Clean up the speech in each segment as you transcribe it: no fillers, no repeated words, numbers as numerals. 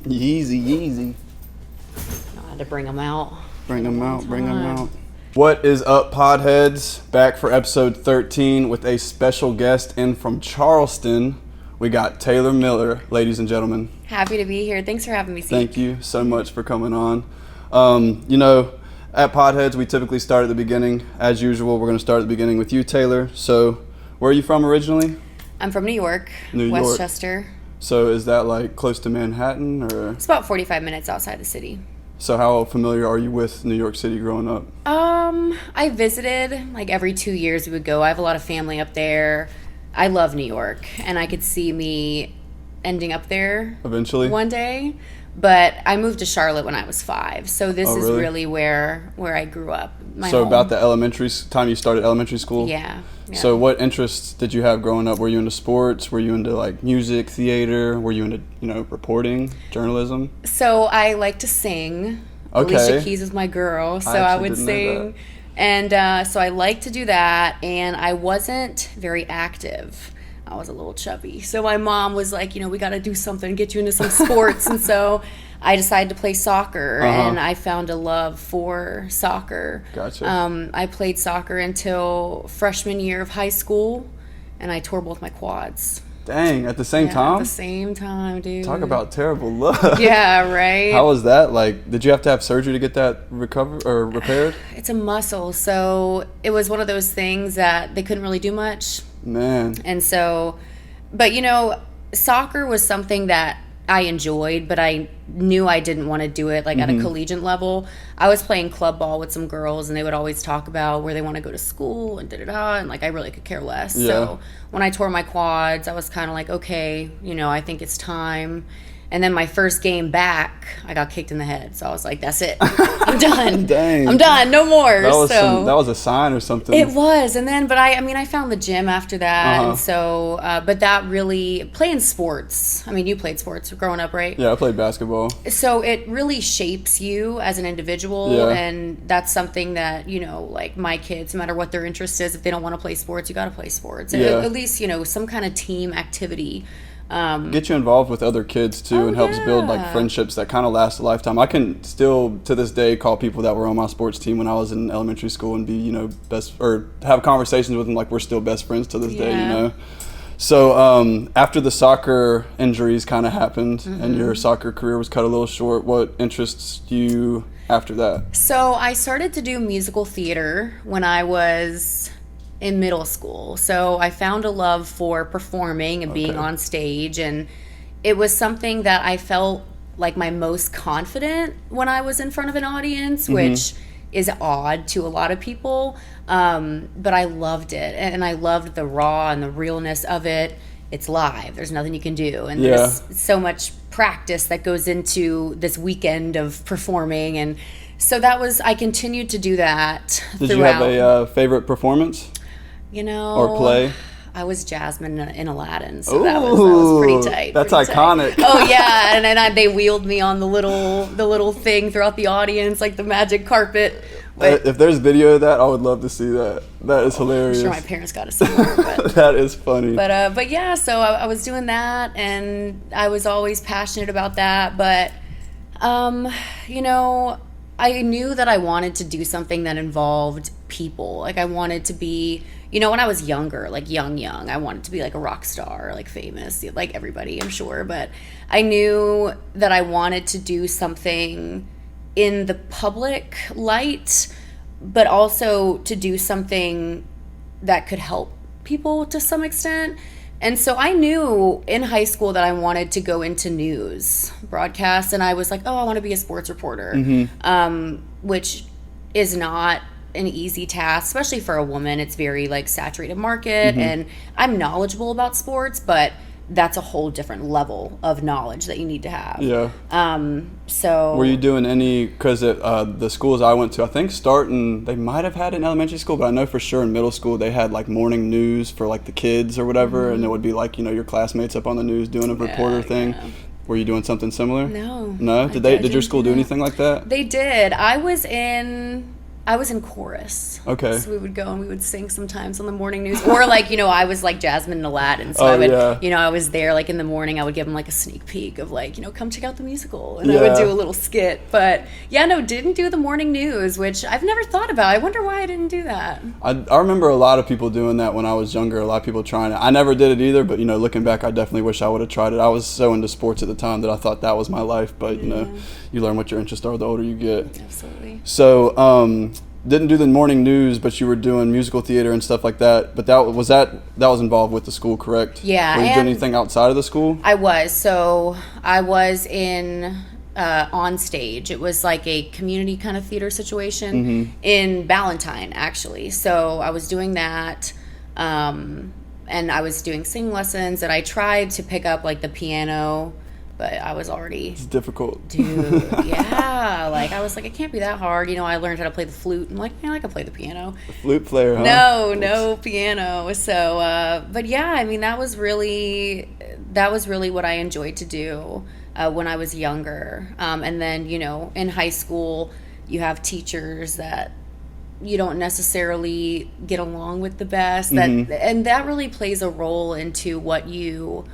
Yeezy, Yeezy. I had to bring them out. Bring them out. What is up, Podheads? Back for episode 13 with a special guest in from Charleston. We got Taylor Miller, ladies and gentlemen. Happy to be here. Thanks for having me, Steve. Thank you so much for coming on. At Podheads, we typically start at the beginning. As usual, we're going to start at the beginning with you, Taylor. So, where are you from originally? I'm from New York, Westchester. So is that like close to Manhattan, or? It's about 45 minutes outside the city. So how familiar are you with New York City growing up? I visited, like every 2 years we would go. I have a lot of family up there. I love New York, and I could see me ending up there eventually one day. But I moved to Charlotte when I was 5, so this is really where I grew up. So about the elementary time you started elementary school? Yeah. So what interests did you have growing up? Were you into sports? Were you into like music, theater? Were you into, reporting, journalism? So I like to sing. Okay. Alicia Keys is my girl, so I would sing. And so I like to do that, and I wasn't very active. I was a little chubby. So my mom was like, we got to do something, get you into some sports. And so I decided to play soccer, and I found a love for soccer. Gotcha. I played soccer until freshman year of high school, and I tore both my quads. Dang, at the same time? At the same time, dude. Talk about terrible luck. Yeah, right? How was that? Like, did you have to have surgery to get that repaired? It's a muscle, so it was one of those things that they couldn't really do much. Man. And so, but soccer was something that I enjoyed, but I knew I didn't want to do it at a collegiate level. I was playing club ball with some girls, and they would always talk about where they want to go to school and da-da-da, and I really could care less. Yeah. So when I tore my quads, I was kind of like, okay, I think it's time. And then my first game back, I got kicked in the head. So I was like, that's it. I'm done. Dang. I'm done. No more. That was a sign or something. It was. And then, but I found the gym after that. And so, but that really, playing sports. You played sports growing up, right? Yeah, I played basketball. So it really shapes you as an individual. Yeah. And that's something that, my kids, no matter what their interest is, if they don't want to play sports, you got to play sports. Yeah. At least, some kind of team activity. Get you involved with other kids too, and helps build friendships that kind of last a lifetime. I can still to this day call people that were on my sports team when I was in elementary school and be best, or have conversations with them like we're still best friends to this day. So after the soccer injuries kind of happened and your soccer career was cut a little short, what interests you after that? So I started to do musical theater when I was in middle school. So I found a love for performing and being on stage, and it was something that I felt like my most confident when I was in front of an audience, which is odd to a lot of people, but I loved it, and I loved the raw and the realness of it. It's live, there's nothing you can do, and there's so much practice that goes into this weekend of performing, and so I continued to do that throughout. Did you have a favorite performance? Or play? I was Jasmine in Aladdin, so that was pretty tight. That's iconic. Oh yeah, and then they wheeled me on the little thing throughout the audience, like the magic carpet. But if there's video of that, I would love to see that. That is hilarious. I'm sure my parents got to see it. That is funny. But yeah, so I was doing that, and I was always passionate about that. But I knew that I wanted to do something that involved people. Like I wanted to be, when I was younger, like young, I wanted to be like a rock star, like famous, like everybody, I'm sure. But I knew that I wanted to do something in the public light, but also to do something that could help people to some extent. And so I knew in high school that I wanted to go into news broadcast, and I was like, I want to be a sports reporter, which is not an easy task, especially for a woman. It's very saturated market, and I'm knowledgeable about sports, but that's a whole different level of knowledge that you need to have. Yeah. So were you doing any, because the schools I went to, I think they might have had it in elementary school, but I know for sure in middle school they had morning news for the kids or whatever, and it would be your classmates up on the news doing a reporter thing. Yeah. Were you doing something similar? No. No? Did your school do anything like that? They did. I was in I was in chorus. Okay. So we would go and we would sing sometimes on the morning news. Or, like, you know, I was like Jasmine in Aladdin. So I would, you know, I was there like in the morning. I would give them like a sneak peek of like, you know, come check out the musical. And I would do a little skit. But yeah, no, didn't do the morning news, which I've never thought about. I wonder why I didn't do that. I remember a lot of people doing that when I was younger. A lot of people trying it. I never did it either, but, you know, looking back, I definitely wish I would have tried it. I was so into sports at the time that I thought that was my life. But, you know, you learn what your interests are the older you get. Absolutely. So, didn't do the morning news, but you were doing musical theater and stuff like that. But that was involved with the school, correct? Yeah. Were you doing anything outside of the school? I was. So I was in on stage. It was like a community kind of theater situation in Ballantyne, actually. So I was doing that, and I was doing singing lessons, and I tried to pick up like the piano. But I was already... It's difficult. Dude, yeah. Like, I was like, it can't be that hard. You know, I learned how to play the flute. I'm like, man, I can play the piano. The flute player, huh? No piano. So, but yeah, I mean, that was really what I enjoyed to do when I was younger. And then, you know, in high school, you have teachers that you don't necessarily get along with the best. And that really plays a role into what you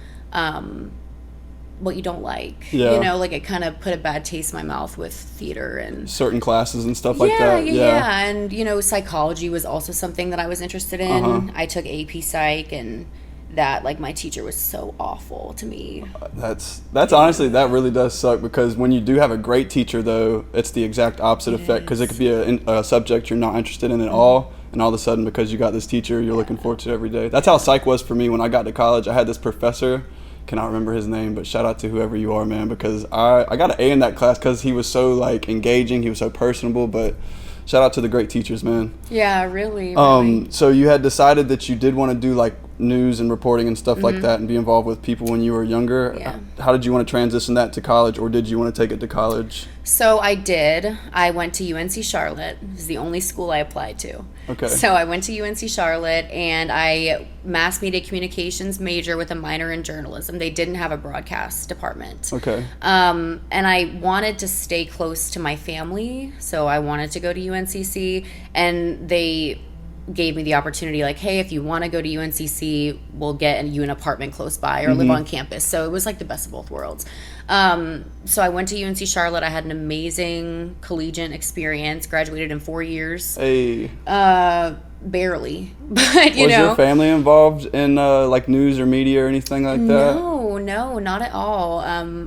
don't like. Yeah. You know, like it kind of put a bad taste in my mouth with theater and certain classes and stuff like that. Yeah. And, you know, psychology was also something that I was interested in. I took AP Psych, and that, like, my teacher was so awful to me. That's honestly, that really does suck, because when you do have a great teacher, though, it's the exact opposite effect, because it could be a subject you're not interested in at all, and all of a sudden, because you got this teacher, you're looking forward to it every day. That's how psych was for me when I got to college. I had this professor, cannot remember his name, but shout out to whoever you are, man, because I got an A in that class because he was so, like, engaging, he was so personable. But shout out to the great teachers, man. Yeah, really. So you had decided that you did want to do like news and reporting and stuff like that, and be involved with people when you were younger. How did you want to transition that to college, or did you want to take it to college? So I did. I went to UNC Charlotte. It was the only school I applied to. Okay. So I went to UNC Charlotte, and I mass media communications major with a minor in journalism. They didn't have a broadcast department. Okay. And I wanted to stay close to my family, so I wanted to go to UNCC, and they gave me the opportunity, like, hey, if you want to go to UNCC, we'll get you an apartment close by or live on campus. So it was like the best of both worlds. So I went to UNC Charlotte. I had an amazing collegiate experience, graduated in 4 years. Hey. Barely, but you know. Was your family involved in like news or media or anything like that? No, not at all.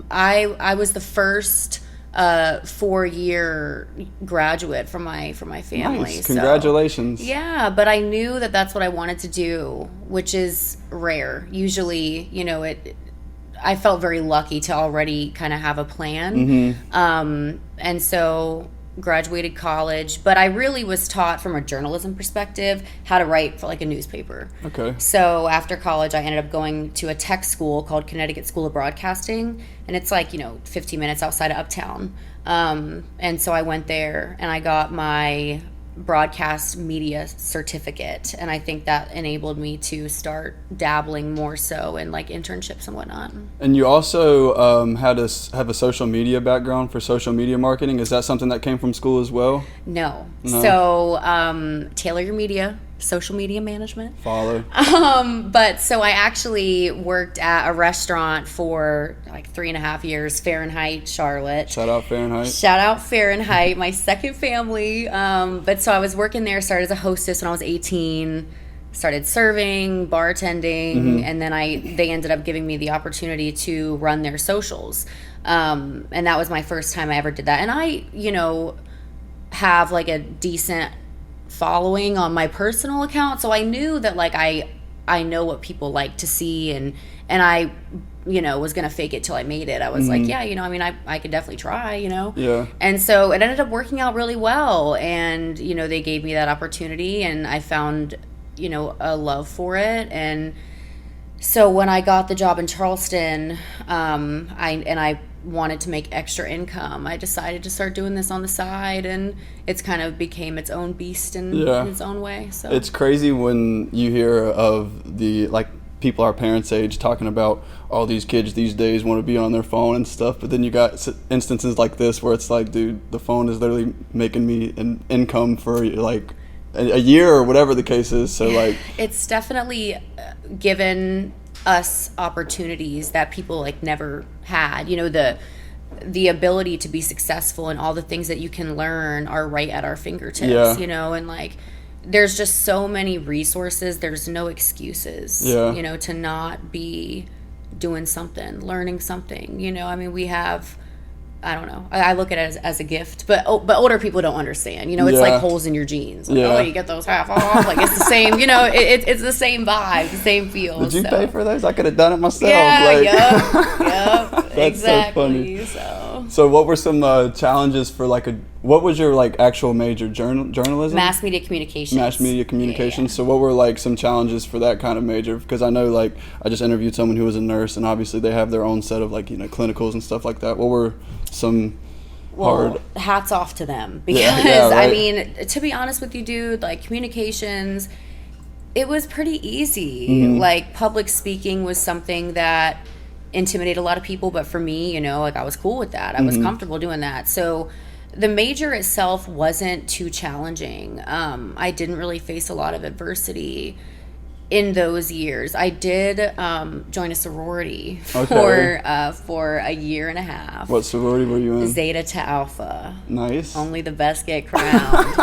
I was the first 4-year graduate from my family. Nice. Congratulations. So, yeah, but I knew that that's what I wanted to do, which is rare. Usually, you know, I felt very lucky to already kind of have a plan. And so graduated college, but I really was taught from a journalism perspective how to write for like a newspaper. Okay. So after college, I ended up going to a tech school called Connecticut School of Broadcasting, and it's like, 15 minutes outside of Uptown. And so I went there and I got my broadcast media certificate, and I think that enabled me to start dabbling more so in like internships and whatnot. And you also had to have a social media background for social media marketing. Is that something that came from school as well? No. So tailor your media, social media management. Follow. But so I actually worked at a restaurant for like 3.5 years, Fahrenheit, Charlotte. Shout out Fahrenheit. Shout out Fahrenheit, my second family. But so I was working there, started as a hostess when I was 18, started serving, bartending, and then they ended up giving me the opportunity to run their socials. And that was my first time I ever did that. And I, have like a decent following on my personal account, so I knew that like I know what people like to see, and I was gonna fake it till I made it. I was like, I could definitely try, Yeah. And so it ended up working out really well, and they gave me that opportunity, and I found a love for it. And so when I got the job in Charleston, I wanted to make extra income, I decided to start doing this on the side, and it's kind of became its own beast in its own way. So it's crazy when you hear of the people our parents' age talking about all these kids these days want to be on their phone and stuff, but then you got instances like this where it's like, dude, the phone is literally making me an income for like a year or whatever the case is. So like, it's definitely given us opportunities that people like never had. You know, the ability to be successful and all the things that you can learn are right at our fingertips. You know, and like, there's just so many resources. There's no excuses, you know, to not be doing something, learning something. You know, I mean, we have, I don't know, I look at it as a gift, but older people don't understand. You know, it's like holes in your jeans. Like, oh, you get those half off. Like, it's the same, you know, it's the same vibe, the same feel. Did you pay for those? I could have done it myself. Yeah, like, yep, That's exactly. So funny. So what were some challenges for like what was your like actual major? Journalism? Mass media communications. Mass media communications. Yeah. So what were like some challenges for that kind of major? Because I know like I just interviewed someone who was a nurse, and obviously they have their own set of like, you know, clinicals and stuff like that. What were some hard? Hats off to them, because right. I mean, to be honest with you, dude, like communications, it was pretty easy. Like public speaking was something that intimidated a lot of people, but for me, you know, like I was cool with that. I was comfortable doing that. So the major itself wasn't too challenging. I didn't really face a lot of adversity in those years. I did join a sorority for a year and a half. What sorority were you in? Zeta to Alpha. Nice. Only the best get crowned.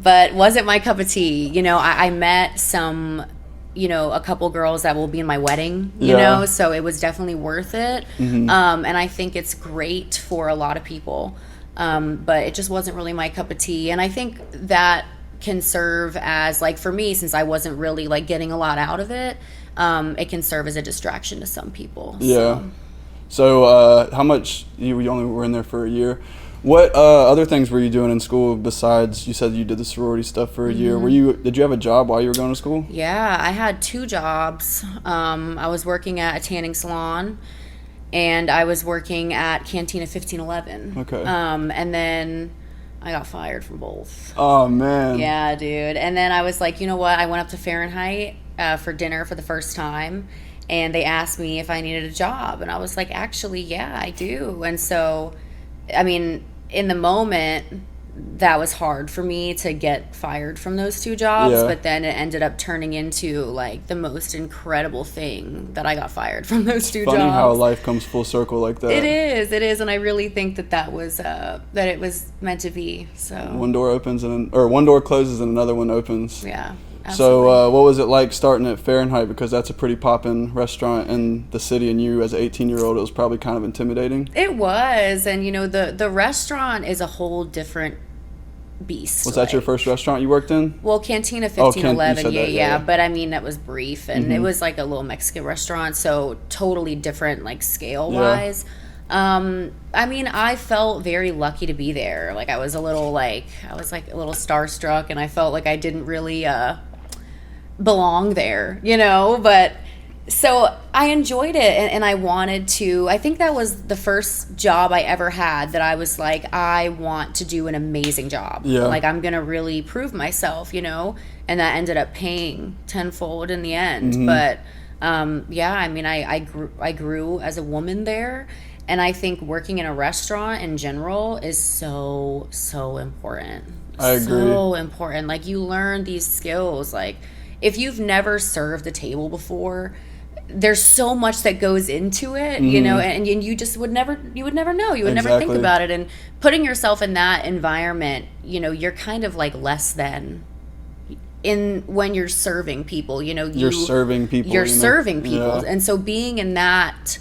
But wasn't my cup of tea. You know, I met some, you know, a couple girls that will be in my wedding, you know, so it was definitely worth it. And I think it's great for a lot of people. But it just wasn't really my cup of tea. And I think that can serve as, like, for me, since I wasn't really like getting a lot out of it, it can serve as a distraction to some people. So how much, you only were in there for a year, what other things were you doing in school besides, you said you did the sorority stuff for a year? Did you have a job while you were going to school? Yeah, I had 2 jobs. I was working at a tanning salon, and I was working at Cantina 1511. Okay. And then I got fired from both. Oh, man. Yeah, dude. And then I was like, you know what? I went up to Fahrenheit for dinner for the first time, and they asked me if I needed a job. And I was like, actually, yeah, I do. And so, I mean, in the moment, that was hard for me to get fired from those 2 jobs, but then it ended up turning into like the most incredible thing that I got fired from those 2 jobs. Funny how life comes full circle like that. It is, and I really think that was that it was meant to be. So one door opens one door closes and another one opens. Yeah. Absolutely. So what was it like starting at Fahrenheit, because that's a pretty poppin' restaurant in the city, and you as an 18-year-old, it was probably kind of intimidating? It was, and you know, the restaurant is a whole different beast. Was that your first restaurant you worked in? Well, Cantina 1511, yeah, but I mean, that was brief, and it was like a little Mexican restaurant, so totally different, like scale-wise. I mean, I felt very lucky to be there. Like, I was a little starstruck, and I felt like I didn't really belong there, you know, but so I enjoyed it, and I wanted to. I think that was the first job I ever had that I was like, I want to do an amazing job. Like, I'm gonna really prove myself, you know, and that ended up paying tenfold in the end. But I mean, I grew as a woman there, and I think working in a restaurant in general is so important. I agree. So important. Like, you learn these skills. Like, if you've never served a table before, there's so much that goes into it, you know, and you just would never know. You would never think about it. And putting yourself in that environment, you know, you're kind of like less than when you're serving people, you know. You're serving people. Yeah. And so being in that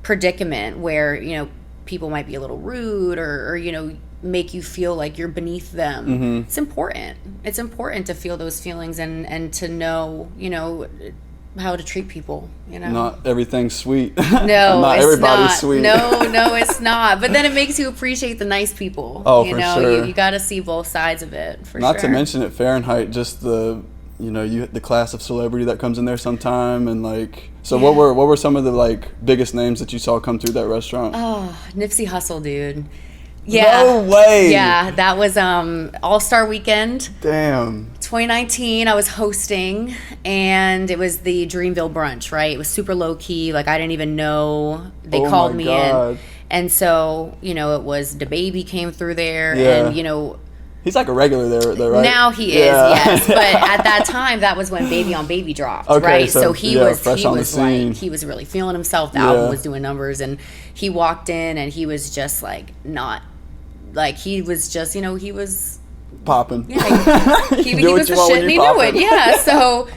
predicament where, you know, people might be a little rude or you know, make you feel like you're beneath them. It's important. It's important to feel those feelings and to know, you know, how to treat people, you know. Not everything's sweet. No, not everybody's sweet. No, it's not. But then it makes you appreciate the nice people. Oh, you for know? sure. You got to see both sides of it, for not sure. to mention at Fahrenheit, just the, you know, the class of celebrity that comes in there sometime, and like, so what were some of the like biggest names that you saw come through that restaurant? Oh, Nipsey Hussle, dude. Yeah. No way. Yeah, that was All-Star Weekend. Damn. 2019, I was hosting, and it was the Dreamville brunch, right? It was super low key. Like, I didn't even know. They called me in. And so, you know, it was DaBaby came through there, and, you know. He's like a regular there, though, right? Now he is, yes. But at that time, that was when Baby on Baby dropped, right? So he was like, he was really feeling himself. The album was doing numbers, and he walked in, and he was just like, not, like, he was just, you know, he was popping. Yeah, he was the shit, and he knew it. Yeah, so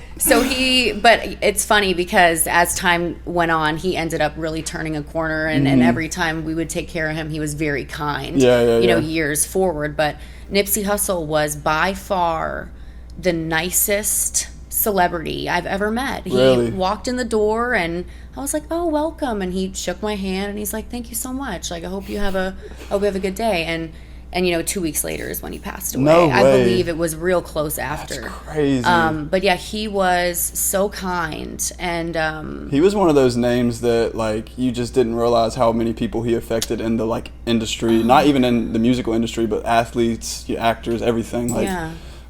but it's funny because as time went on, he ended up really turning a corner, and every time we would take care of him, he was very kind. You know, years forward. But Nipsey Hussle was by far the nicest celebrity I've ever met. He walked in the door, and I was like, "Oh, welcome," and he shook my hand, and he's like, "Thank you so much. Like, I hope you have a good day." And you know, 2 weeks later is when he passed away. No way. I believe it was real close after. That's crazy. But yeah, he was so kind, and he was one of those names that, like, you just didn't realize how many people he affected in the, like, industry. Not even in the musical industry, but athletes, actors, everything. Like,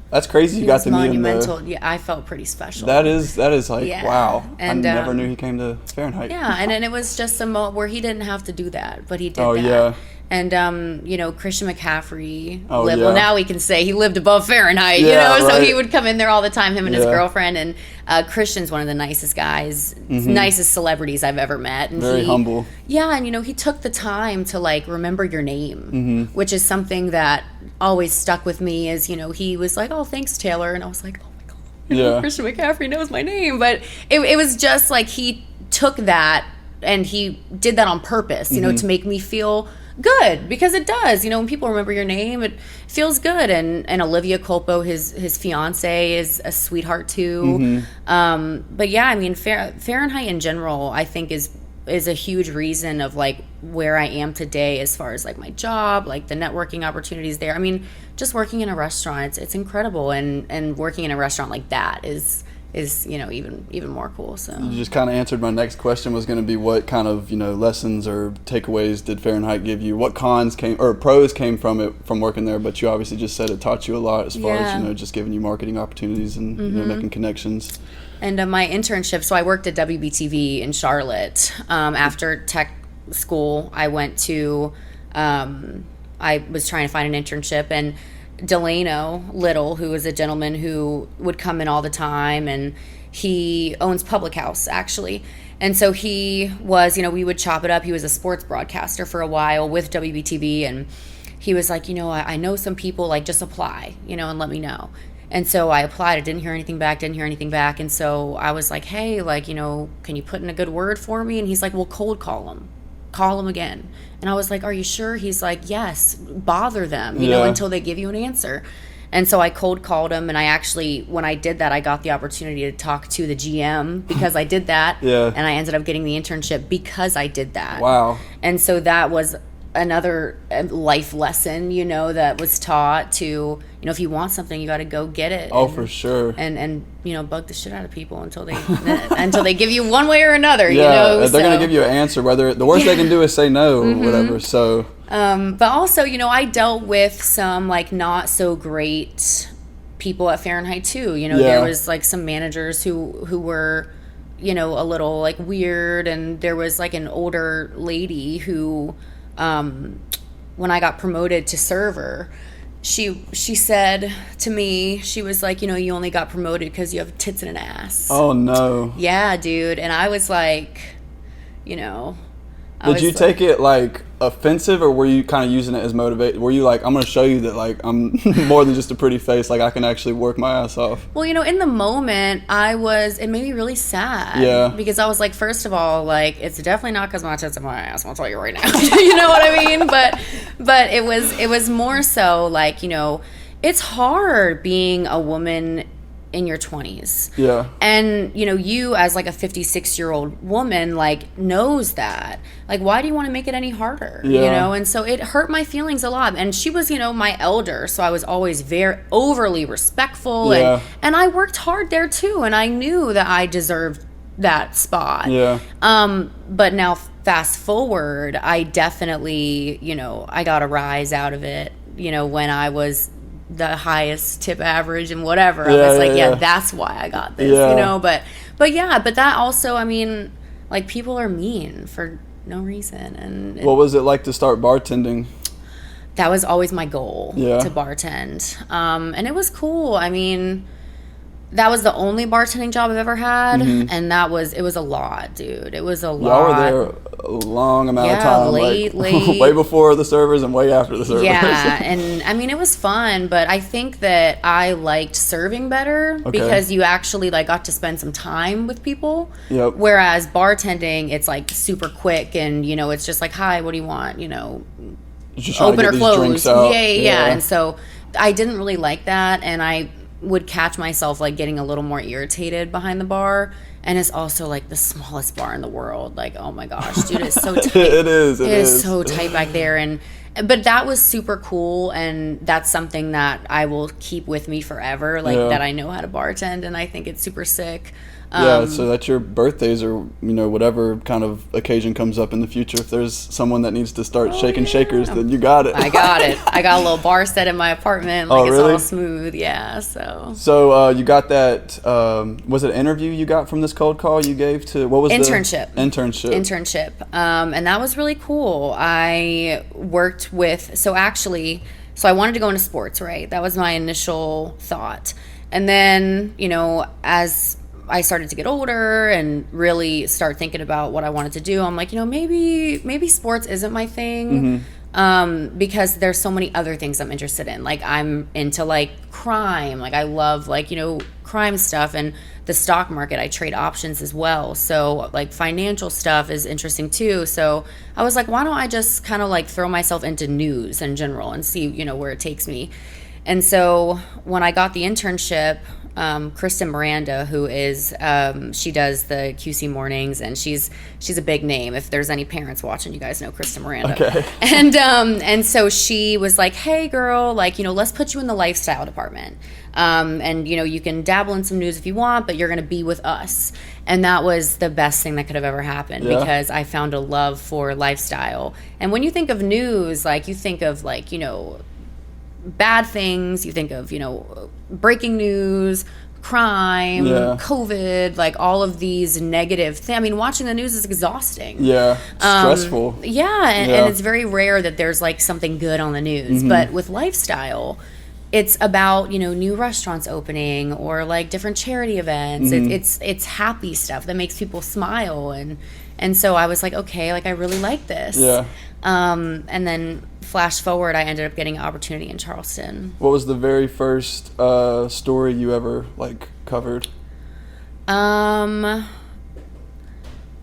that's crazy. You got to meet him. Yeah, I felt pretty special. That is like, wow. And I never knew he came to Fahrenheit. Yeah, and then it was just a moment where he didn't have to do that, but he did that. Oh, yeah. And, you know, Christian McCaffrey lived, well, now we can say he lived above Fahrenheit, you know, so he would come in there all the time, him and his girlfriend. And Christian's one of the nicest guys, nicest celebrities I've ever met. And very humble. Yeah, and, you know, he took the time to, like, remember your name, which is something that always stuck with me is, you know, he was like, "Oh, thanks, Taylor." And I was like, "Oh, my God, you know, Christian McCaffrey knows my name." But it was just, like, he took that and he did that on purpose, you know, to make me feel good, because it does, you know, when people remember your name, it feels good. And Olivia Culpo, his fiance, is a sweetheart too. But yeah, I mean, Fahrenheit in general, I think is a huge reason of, like, where I am today as far as, like, my job, like the networking opportunities there. I mean, just working in a restaurant, it's incredible, and working in a restaurant like that is you know, even more cool. So you just kind of answered my next question, was going to be what kind of, you know, lessons or takeaways did Fahrenheit give you? What pros came from it, from working there? But you obviously just said it taught you a lot as far as, you know, just giving you marketing opportunities and you know, making connections. And my internship, so I worked at WBTV in Charlotte. After tech school, I went to I was trying to find an internship, and Delano Little, who is a gentleman who would come in all the time, and he owns Public House, actually. And so he was, you know, we would chop it up. He was a sports broadcaster for a while with WBTV, and he was like, you know, I know some people, like, just apply, you know, and let me know. And so I applied. I didn't hear anything back. And so I was like, hey, like, you know, can you put in a good word for me? And he's like, well, cold call them again. And I was like, are you sure? He's like, yes, bother them, you know, until they give you an answer. And so I cold called him, and I actually, when I did that, I got the opportunity to talk to the GM because I did that. And I ended up getting the internship because I did that. Wow. And so that was another life lesson, you know, that was taught to, you know, if you want something, you got to go get it. Oh, for sure. And you know, bug the shit out of people until they give you one way or another. You know, they're gonna give you an answer. Whether the worst they can do is say no or whatever. So. But also, you know, I dealt with some, like, not so great people at Fahrenheit too. You know, there was, like, some managers who were, you know, a little, like, weird, and there was, like, an older lady who, when I got promoted to server, she said to me, she was like, you know, you only got promoted because you have tits and an ass. Oh no. Yeah, dude. And I was like, you know. Did you take it, like, offensive, or were you kind of using it as motivation? Were you like, I'm going to show you that, like, I'm more than just a pretty face, like, I can actually work my ass off? Well, you know, in the moment, it made me really sad. Yeah. Because I was like, first of all, like, it's definitely not because my tits and my ass, I'll tell you right now. You know what I mean? But it was more so, like, you know, it's hard being a woman in your 20s. Yeah. And, you know, you as, like, a 56-year-old woman, like, knows that. Like, why do you want to make it any harder? Yeah. You know? And so it hurt my feelings a lot. And she was, you know, my elder, so I was always very overly respectful. Yeah. And I worked hard there too, and I knew that I deserved that spot. Yeah. But now fast forward, I definitely, you know, I got a rise out of it, you know, when I was the highest tip average and whatever. I was like, yeah, that's why I got this, you know. But that also, I mean, like, people are mean for no reason. And what was it like to start bartending? That was always my goal, yeah, to bartend. And it was cool. I mean, that was the only bartending job I've ever had, and it was a lot, dude. It was a lot. Y'all were there a long amount of time, late, way before the servers and way after the servers. Yeah, and I mean, it was fun, but I think that I liked serving better because you actually like got to spend some time with people. Yep. Whereas bartending, it's like super quick, and you know, it's just like, hi, what do you want? You know, open or close. Yeah. And so I didn't really like that, and I would catch myself like getting a little more irritated behind the bar. And it's also like the smallest bar in the world. Like, oh my gosh, dude, it's so tight. It is so tight back there. But that was super cool, and that's something that I will keep with me forever. Like, that I know how to bartend, and I think it's super sick. So that's your birthdays, or you know, whatever kind of occasion comes up in the future. If there's someone that needs to start shaking shakers, then you got it. I got it. I got a little bar set in my apartment. Like, it's all smooth. Yeah. So you got that? Was it an interview you got from this cold call you gave to? What was internship? Internship. And that was really cool. I worked with. So I wanted to go into sports, right? That was my initial thought, and then, you know, as I started to get older and really start thinking about what I wanted to do, I'm like, you know, maybe sports isn't my thing, because there's so many other things I'm interested in. Like, I'm into like crime, like I love like, you know, crime stuff, and the stock market. I trade options as well, so like financial stuff is interesting too. So I was like, why don't I just kind of like throw myself into news in general and see, you know, where it takes me. And so when I got the internship, Kristen Miranda, who is she does the QC mornings, and she's a big name. If there's any parents watching, you guys know Kristen Miranda. Okay. And so she was like, hey girl, like, you know, let's put you in the lifestyle department, and you know, you can dabble in some news if you want, but you're gonna be with us. And that was the best thing that could have ever happened, because I found a love for lifestyle. And when you think of news, like, you think of like, you know, bad things, you think of, you know, breaking news, crime, COVID, like all of these negative things. I mean, watching the news is exhausting. Stressful. And it's very rare that there's like something good on the news. But with lifestyle, it's about, you know, new restaurants opening, or like different charity events. It's happy stuff that makes people smile, and so I was like, okay, like I really like this. And then flash forward, I ended up getting an opportunity in Charleston. What was the very first story you ever like covered? The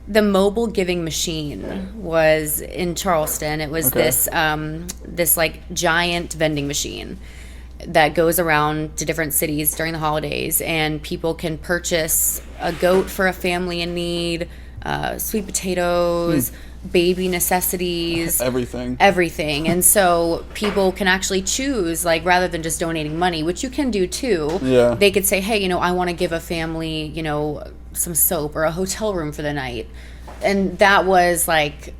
mobile giving machine was in Charleston. It was this like giant vending machine that goes around to different cities during the holidays, and people can purchase a goat for a family in need, sweet potatoes, baby necessities, everything. And so people can actually choose, like, rather than just donating money, which you can do too, they could say, hey, you know, I want to give a family, you know, some soap or a hotel room for the night. And that was like,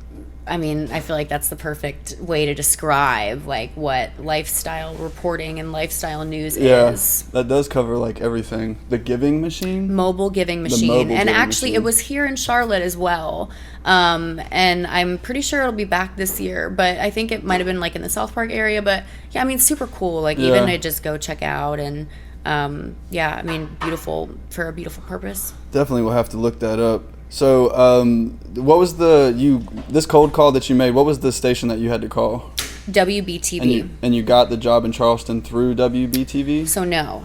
I mean, I feel like that's the perfect way to describe like what lifestyle reporting and lifestyle news is. That does cover like everything. The giving machine? Mobile giving machine. And actually it was here in Charlotte as well. And I'm pretty sure it'll be back this year, but I think it might have been like in the South Park area. But yeah, I mean, super cool. Like even to just go check out, and I mean, beautiful, for a beautiful purpose. Definitely will have to look that up. So, what was this cold call that you made? What was the station that you had to call? WBTV. And you got the job in Charleston through WBTV?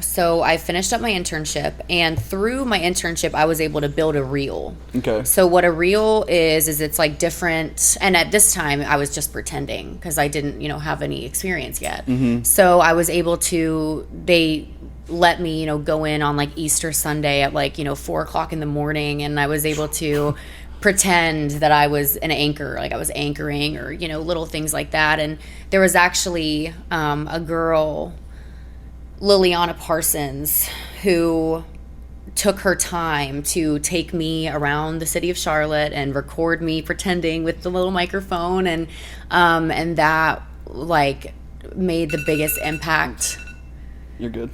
So I finished up my internship, and through my internship, I was able to build a reel. Okay. So what a reel is it's like different, and at this time, I was just pretending because I didn't, you know, have any experience yet. So I was able to, they let me, you know, go in on like Easter Sunday at like, you know, 4:00 in the morning, and I was able to pretend that I was an anchor, like I was anchoring, or, you know, little things like that. And there was actually a girl, Liliana Parsons, who took her time to take me around the city of Charlotte and record me pretending with the little microphone, and that like made the biggest impact You're good.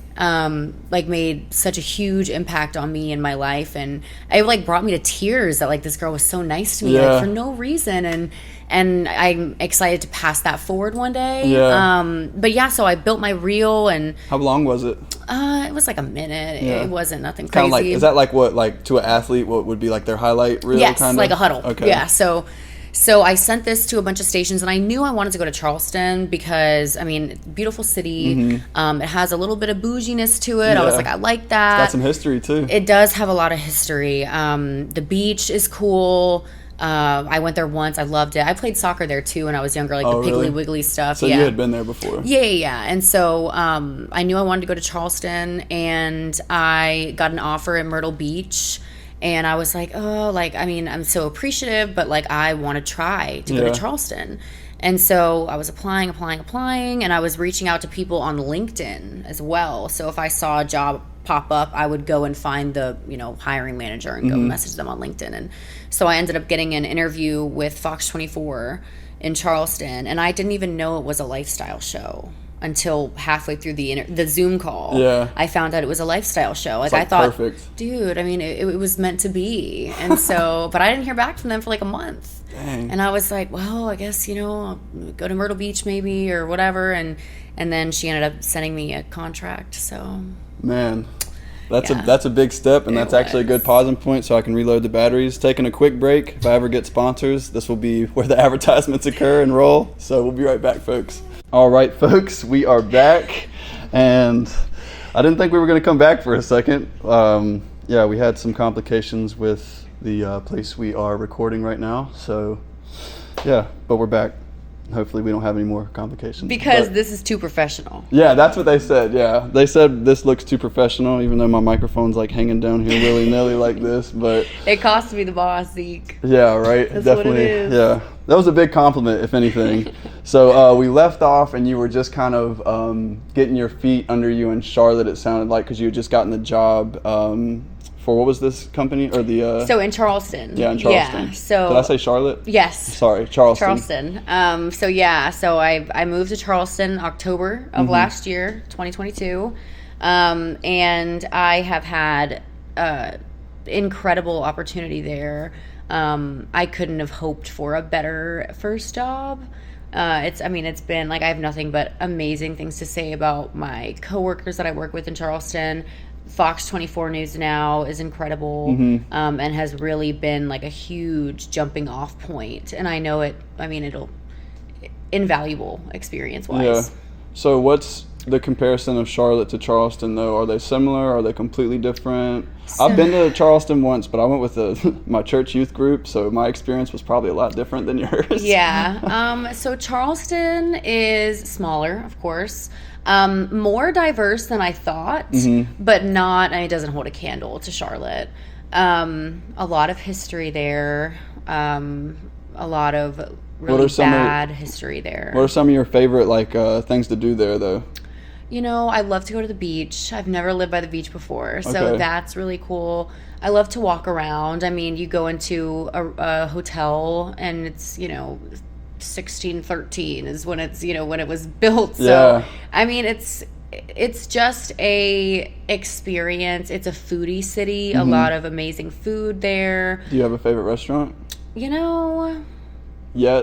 Like made such a huge impact on me in my life, and it like brought me to tears that like this girl was so nice to me like, for no reason, and I'm excited to pass that forward one day. But yeah, so I built my reel. And how long was it? It was like a minute. It wasn't nothing crazy. Kind of like, is that like what, like to an athlete, what would be like their highlight reel? Yes, kind of? like a huddle. Okay. Yeah, so I sent this to a bunch of stations, and I knew I wanted to go to Charleston because, I mean, beautiful city. It has a little bit of bouginess to it. I was like, I like that. It's got some history, too. It does have a lot of history. The beach is cool. I went there once. I loved it. I played soccer there, too, when I was younger, like the Piggly Wiggly stuff. So you had been there before. Yeah. And so I knew I wanted to go to Charleston, and I got an offer at Myrtle Beach. And I was like, oh, like, I mean, I'm so appreciative, but like, I want to try to go to Charleston. And so I was applying, and I was reaching out to people on LinkedIn as well. So if I saw a job pop up, I would go and find the, hiring manager and go message them on LinkedIn. And so I ended up getting an interview with Fox 24 in Charleston, and I didn't even know it was a lifestyle show until halfway through the Zoom call. I found out it was a lifestyle show. Like I thought, perfect. Dude, I mean, it was meant to be. And so, but I didn't hear back from them for like a month. Dang. And I was like, well, I guess, I'll go to Myrtle Beach maybe or whatever. And then she ended up sending me a contract. So, man, that's a big step, and that's actually a good pausing point so I can reload the batteries. Taking a quick break. If I ever get sponsors, this will be where the advertisements occur and roll. So we'll be right back, folks. All right, folks, we are back, and I didn't think we were going to come back for a second. We had some complications with the place we are recording right now, so yeah, but we're back. Hopefully we don't have any more complications. Because this is too professional. Yeah, that's what they said, yeah. They said this looks too professional, even though my microphone's like hanging down here willy-nilly like this, but... It cost me the boss, Zeke. Yeah, right. That's definitely. What it is. Yeah. That was a big compliment, if anything. So we left off, and you were just kind of getting your feet under you in Charlotte, it sounded like, because you had just gotten the job for, what was this company? Or the So in Charleston. Yeah, in Charleston. Yeah, so... Did I say Charlotte? Yes. Sorry, Charleston. So I moved to Charleston October of last year, 2022. And I have had incredible opportunity there. I couldn't have hoped for a better first job. It's been like, I have nothing but amazing things to say about my coworkers that I work with in Charleston. Fox 24 News Now is incredible, and has really been like a huge jumping off point. And I know it'll invaluable experience wise. Yeah. So what's the comparison of Charlotte to Charleston, though? Are they similar? Are they completely different? I've been to Charleston once, but I went with my church youth group, so my experience was probably a lot different than yours. Yeah. So Charleston is smaller, of course. More diverse than I thought, but not, it doesn't hold a candle to Charlotte. A lot of history there. A lot of really bad history there. What are some of your favorite things to do there, though? I love to go to the beach. I've never lived by the beach before, so that's really cool. I love to walk around. I mean, you go into a hotel, and it's, 1613 is when it's, when it was built. So, I mean, it's just a experience. It's a foodie city, a lot of amazing food there. Do you have a favorite restaurant? Yet?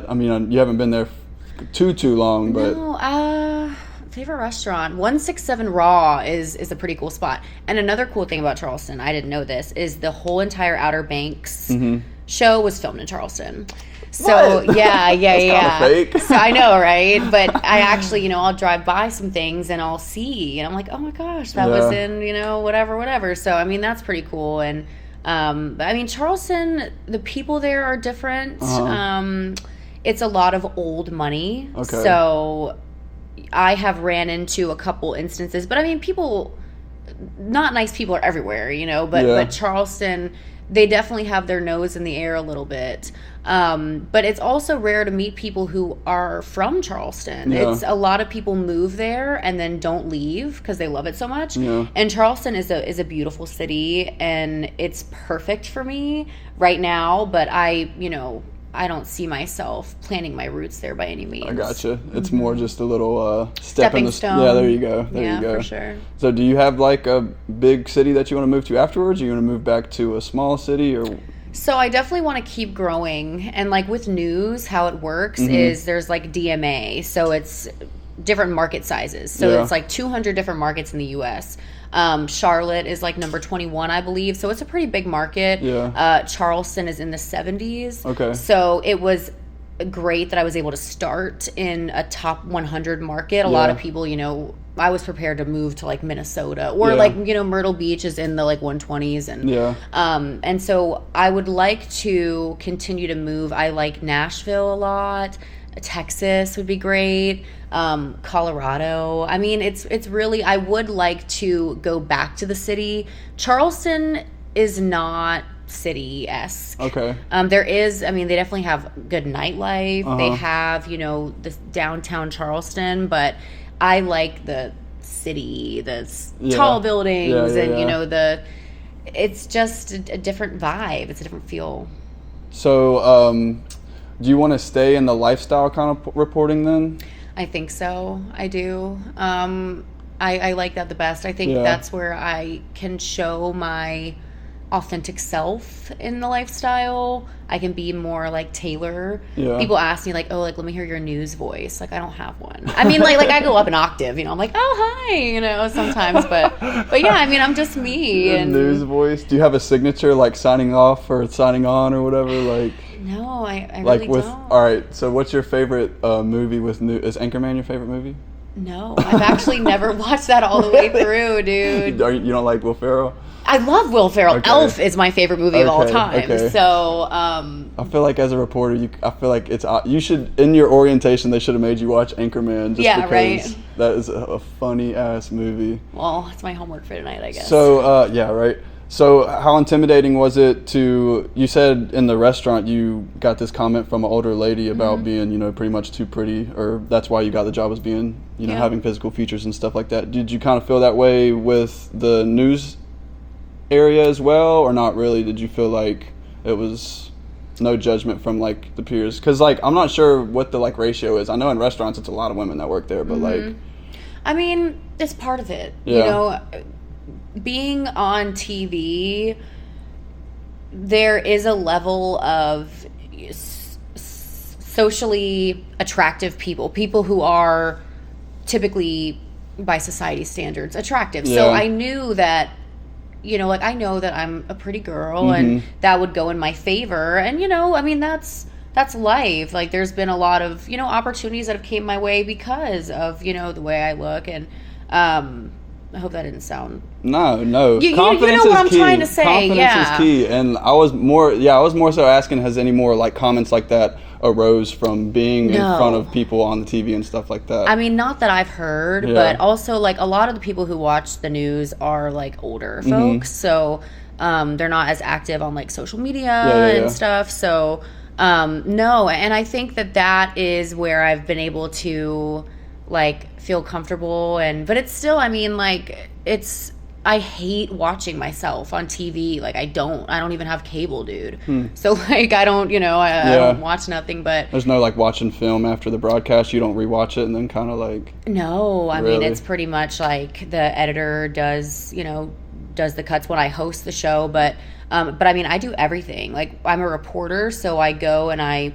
I mean, you haven't been there too long, but... No, favorite restaurant, 167 Raw is a pretty cool spot. And another cool thing about Charleston, I didn't know this, is the whole entire Outer Banks show was filmed in Charleston. So what? yeah. That's fake. So I know, right? But I actually, I'll drive by some things and I'll see, and I'm like, oh my gosh, that was in, whatever. So I mean, that's pretty cool. And Charleston, the people there are different. It's a lot of old money. Okay. So I have ran into a couple instances, but I mean, not nice people are everywhere, but Charleston, they definitely have their nose in the air a little bit. But it's also rare to meet people who are from Charleston. Yeah. It's a lot of people move there and then don't leave because they love it so much. Yeah. And Charleston is a beautiful city, and it's perfect for me right now. But I I don't see myself planting my roots there by any means. I gotcha. It's more just a little stepping stone. Yeah, there you go. There you go. For sure. So do you have like a big city that you want to move to afterwards? Or you want to move back to a small city, or? So I definitely want to keep growing. And like with news, how it works is there's like DMA. So it's different market sizes. So it's like 200 different markets in the U.S. Charlotte is like number 21, I believe. So it's a pretty big market. Yeah. Charleston is in the 70s. Okay. So it was great that I was able to start in a top 100 market. A lot of people, you know, I was prepared to move to like Minnesota or like, you know, Myrtle Beach is in the like 120s. And so I would like to continue to move. I like Nashville a lot. Texas would be great. Colorado. I mean, it's really, I would like to go back to the city. Charleston is not city-esque. Okay. There is, I mean, they definitely have good nightlife. They have, you know, this downtown Charleston, but I like the city, the tall buildings and, you know, it's just a different vibe. It's a different feel. So, do you want to stay in the lifestyle kind of reporting then? I think so. I do. I like that the best. I think that's where I can show my authentic self in the lifestyle. I can be more like Taylor. Yeah. People ask me like, oh, like, let me hear your news voice. Like, I don't have one. I mean, like I go up an octave, you know, I'm like, oh, hi, you know, sometimes, but yeah, I mean, I'm just me. And news voice. Do you have a signature like signing off or signing on or whatever? Like, no, I like really with, don't. All right, so what's your favorite movie with news? Is Anchorman your favorite movie? No, I've actually never watched that all the way through, dude. You don't like Will Ferrell? I love Will Ferrell. Okay. Elf is my favorite movie of all time. Okay. So, I feel like as a reporter, I feel like you should, in your orientation, they should have made you watch Anchorman. Just because right. That is a funny ass movie. Well, it's my homework for tonight, I guess. So, yeah, right. So, how intimidating was it you said in the restaurant you got this comment from an older lady about being, you know, pretty much too pretty, or that's why you got the job, was being, you know, having physical features and stuff like that. Did you kind of feel that way with the news area as well, or not really? Did you feel like it was no judgment from like the peers? Because like I'm not sure what the like ratio is. I know in restaurants it's a lot of women that work there, but like, I mean, it's part of it. You know, being on TV, there is a level of socially attractive people who are typically by society standards attractive. So I knew that, you know, like I know that I'm a pretty girl and that would go in my favor. And, you know, I mean, that's life. Like there's been a lot of, you know, opportunities that have came my way because of, you know, the way I look. And I hope that didn't sound... No. Confidence you know what I'm trying to say. Confidence is key. And I was more so asking, has any more like comments like that arose from being in front of people on the TV and stuff like that? I mean, not that I've heard, but also like a lot of the people who watch the news are like older folks. So they're not as active on like social media and stuff. So no. And I think that is where I've been able to like feel comfortable. But it's still, I mean, like I hate watching myself on TV. Like I don't even have cable, dude. So like I don't, you know, I don't watch nothing. But there's no like watching film after the broadcast. You don't rewatch it and then kind of like. No, I mean it's pretty much like the editor does the cuts when I host the show. But I mean I do everything. Like I'm a reporter, so I go and I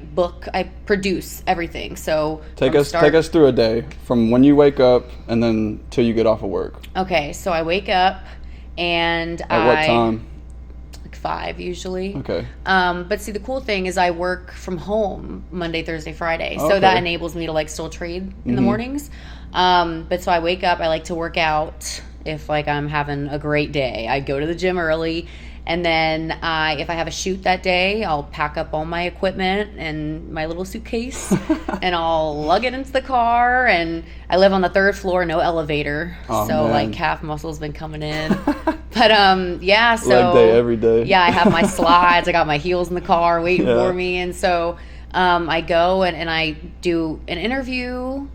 produce everything. So take us through a day from when you wake up and then till you get off of work. Okay, so I wake up and at what time? Like 5 usually. Okay. But see, the cool thing is I work from home Monday, Thursday, Friday, so that enables me to like still trade in the mornings. But so I wake up. I like to work out. If like I'm having a great day, I go to the gym early. And then if I have a shoot that day, I'll pack up all my equipment and my little suitcase and I'll lug it into the car. And I live on the 3rd floor, no elevator. So man. Like calf muscle's been coming in. But yeah, so leg day every day. Yeah, I have my slides. I got my heels in the car waiting for me. And so I go and I do an interview.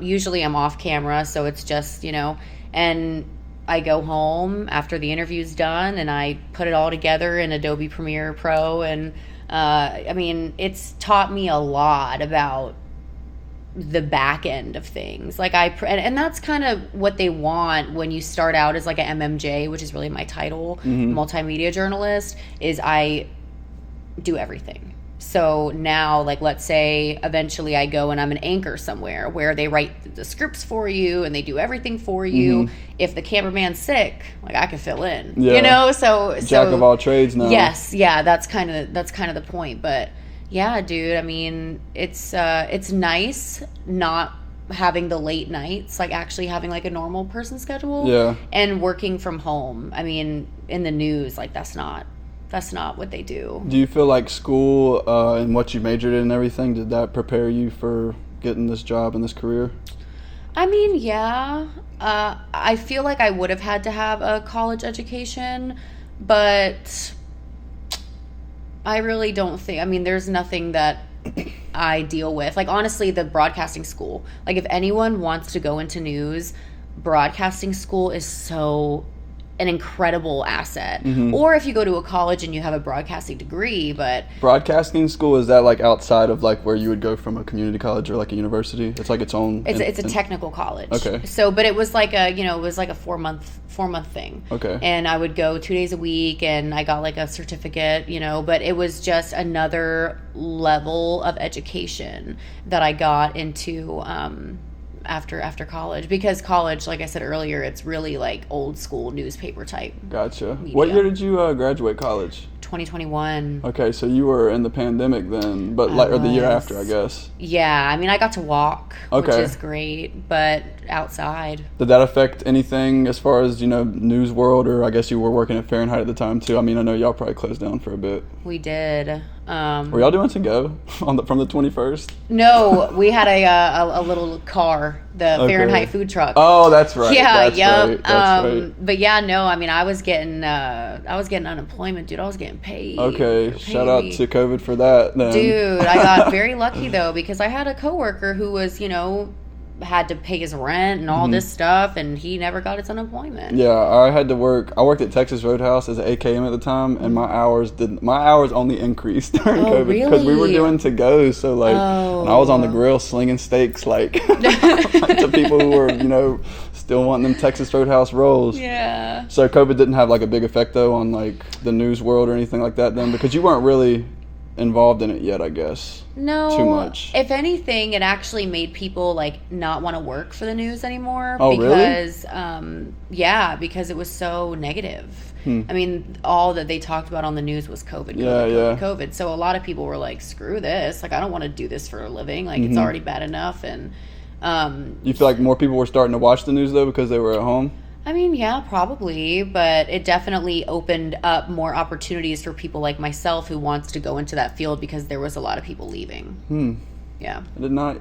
Usually I'm off camera, so it's just, you know, and I go home after the interview's done and I put it all together in Adobe Premiere Pro and I mean, it's taught me a lot about the back end of things. Like and that's kind of what they want when you start out as like a MMJ, which is really my title, multimedia journalist, is I do everything. So now, like, let's say eventually I go and I'm an anchor somewhere where they write the scripts for you and they do everything for you. If the cameraman's sick, like, I can fill in, you know? So Jack of all trades now. Yes. Yeah. That's kind of the point. But yeah, dude, I mean, it's nice not having the late nights, like actually having like a normal person schedule. Yeah. And working from home. I mean, in the news, like, that's not what they do. Do you feel like school and what you majored in and everything, did that prepare you for getting this job and this career? I mean, yeah. I feel like I would have had to have a college education, but I really don't think, I mean, there's nothing that I deal with. Like, honestly, the broadcasting school, like, if anyone wants to go into news, broadcasting school is so an incredible asset. Or if you go to a college and you have a broadcasting degree, but broadcasting school, is that like outside of like where you would go from a community college or like a university? It's like its own. It's a technical college. Okay. So, but it was like a, you know, it was like a 4-month thing. Okay. And I would go 2 days a week, and I got like a certificate, you know. But it was just another level of education that I got into. After college, because college, like I said earlier, it's really like old school newspaper type. Gotcha. Media. What year did you graduate college? 2021. Okay, so you were in the pandemic then, but or the year after, I guess. Yeah, I mean, I got to walk, which Okay. is great, but outside. Did that affect anything as far as, you know, news world, or I guess you were working at Fahrenheit at the time too? I mean, I know y'all probably closed down for a bit. We did. Were y'all doing to go from the 21st? No, we had a little car, the Okay. Fahrenheit food truck. Oh, that's right. Yeah, that's yep. Right. That's right. But yeah, no, I mean, I was getting unemployment, dude. I was getting paid. Okay, shout out to COVID for that then. Dude, I got very lucky though, because I had a coworker who was, you know, had to pay his rent and all this stuff, and he never got his unemployment. Yeah, I worked at Texas Roadhouse as an AKM at the time, and my hours only increased during COVID because we were doing to go. So like, and I was on the grill slinging steaks like, like to people who were, you know, still wanting them Texas Roadhouse rolls. Yeah. So COVID didn't have like a big effect though on like the news world or anything like that then, because you weren't really involved in it yet, I guess. No. Too much. If anything, it actually made people like not want to work for the news anymore. Oh, because, yeah, because it was so negative. I mean, all that they talked about on the news was COVID, COVID. So a lot of people were like, screw this. Like, I don't want to do this for a living. Like, it's already bad enough. And you feel like more people were starting to watch the news though because they were at home? I mean, yeah, probably, but it definitely opened up more opportunities for people like myself who wants to go into that field, because there was a lot of people leaving. Yeah. I did not.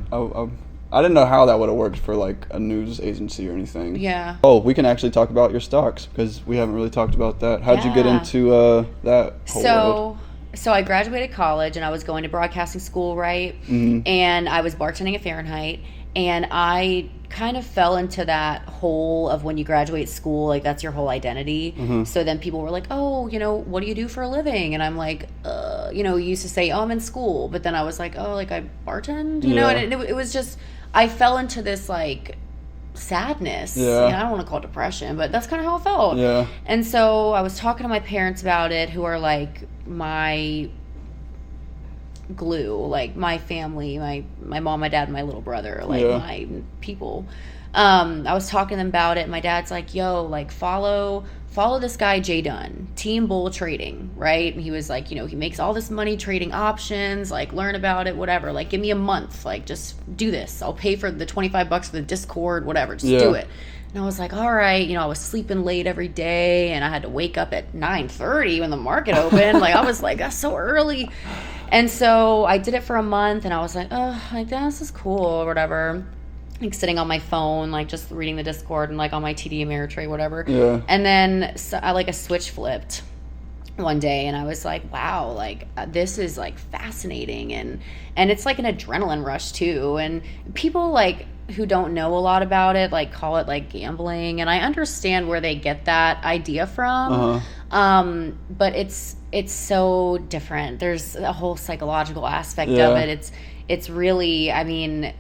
I didn't know how that would have worked for like a news agency or anything. Yeah. Oh, we can actually talk about your stocks because we haven't really talked about that. How'd you get into that whole world? So I graduated college and I was going to broadcasting school, right? And I was bartending at Fahrenheit. And I kind of fell into that hole of when you graduate school, like that's your whole identity. So then people were like, oh, you know, what do you do for a living? And I'm like, you know, you used to say, oh, I'm in school. But then I was like, oh, like I bartend, you know? And it was just, I fell into this like sadness. Yeah. I don't want to call it depression, but that's kind of how it felt. Yeah. And so I was talking to my parents about it, who are like my glue, like my family, my mom, my dad, and my little brother, like my people. I was talking to them about it. My dad's like, yo, like follow this guy Jay Dunn, Team Bull Trading, right? And he was like, you know, he makes all this money trading options, like learn about it, whatever, like give me a month, like just do this, I'll pay for the $25 for the Discord, whatever, just do it. And I was like, all right, you know, I was sleeping late every day and I had to wake up at 9:30 when the market opened. Like, I was like, that's so early. And so I did it for a month and I was like, oh, like, this is cool or whatever. Like sitting on my phone, like just reading the Discord and like on my TD Ameritrade, whatever. Yeah. And then I like a switch flipped one day and I was like, wow, like this is like fascinating. And it's like an adrenaline rush too. And people like who don't know a lot about it, like call it like gambling. And I understand where they get that idea from. But it's so different. There's a whole psychological aspect Yeah. of it. It's really, I mean,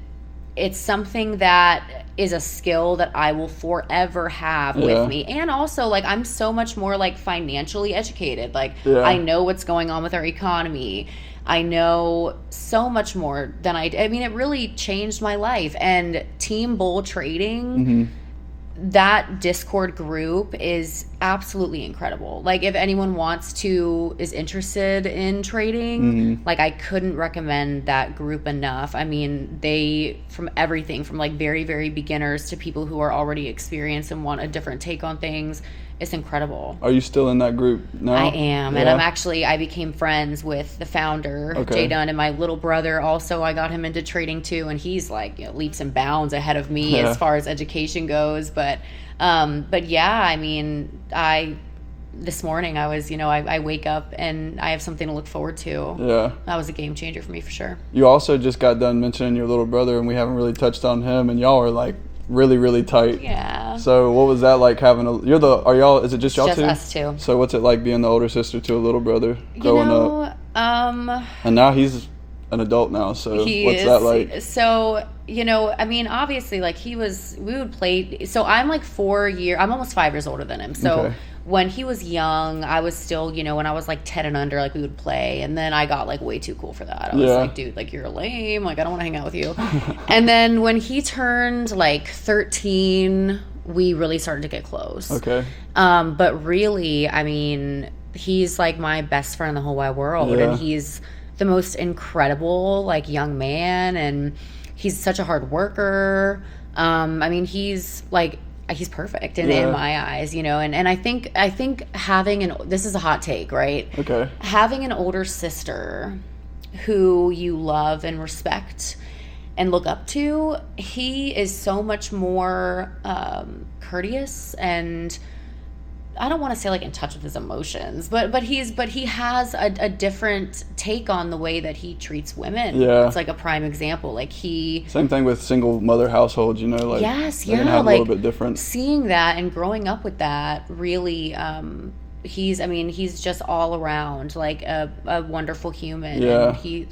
it's something that is a skill that I will forever have with me. And also, like, I'm so much more, like, financially educated. Like, I know what's going on with our economy. I know so much more than I mean, it really changed my life. And team bull trading, that Discord group is absolutely incredible. Like, if anyone is interested in trading, like, I couldn't recommend that group enough. I mean, from everything from, like, very, very beginners to people who are already experienced and want a different take on things. It's incredible. Are you still in that group now? I am. And I became friends with the founder, Jay Dunn, and my little brother also. I got him into trading too, and he's like, leaps and bounds ahead of me as far as education goes. But yeah, I mean, this morning I was, I wake up and I have something to look forward to. Yeah. That was a game changer for me for sure. You also just got done mentioning your little brother, and we haven't really touched on him, and y'all are like really, really tight. Yeah. So what was that like having is it just y'all two? Just us two. So what's it like being the older sister to a little brother growing up? And now he's an adult now, so what's that like? So, I mean, obviously, like, we would play, so I'm like I'm almost 5 years older than him. So when he was young, I was still, when I was like 10 and under, like, we would play, and then I got like way too cool for that. I was like, dude, like, you're lame, like, I don't want to hang out with you. And then when he turned like 13, we really started to get close. But really, I mean, he's like my best friend in the whole wide world, and he's the most incredible, like, young man, and he's such a hard worker. I mean, he's perfect in my eyes, and I think having this is a hot take, right? Having an older sister who you love and respect and look up to, he is so much more courteous, and I don't want to say like in touch with his emotions, but he has a different take on the way that he treats women. It's like a prime example. Like, same thing with single mother households, like they can have like a little bit different. Seeing that and growing up with that really, he's just all around like a wonderful human. And he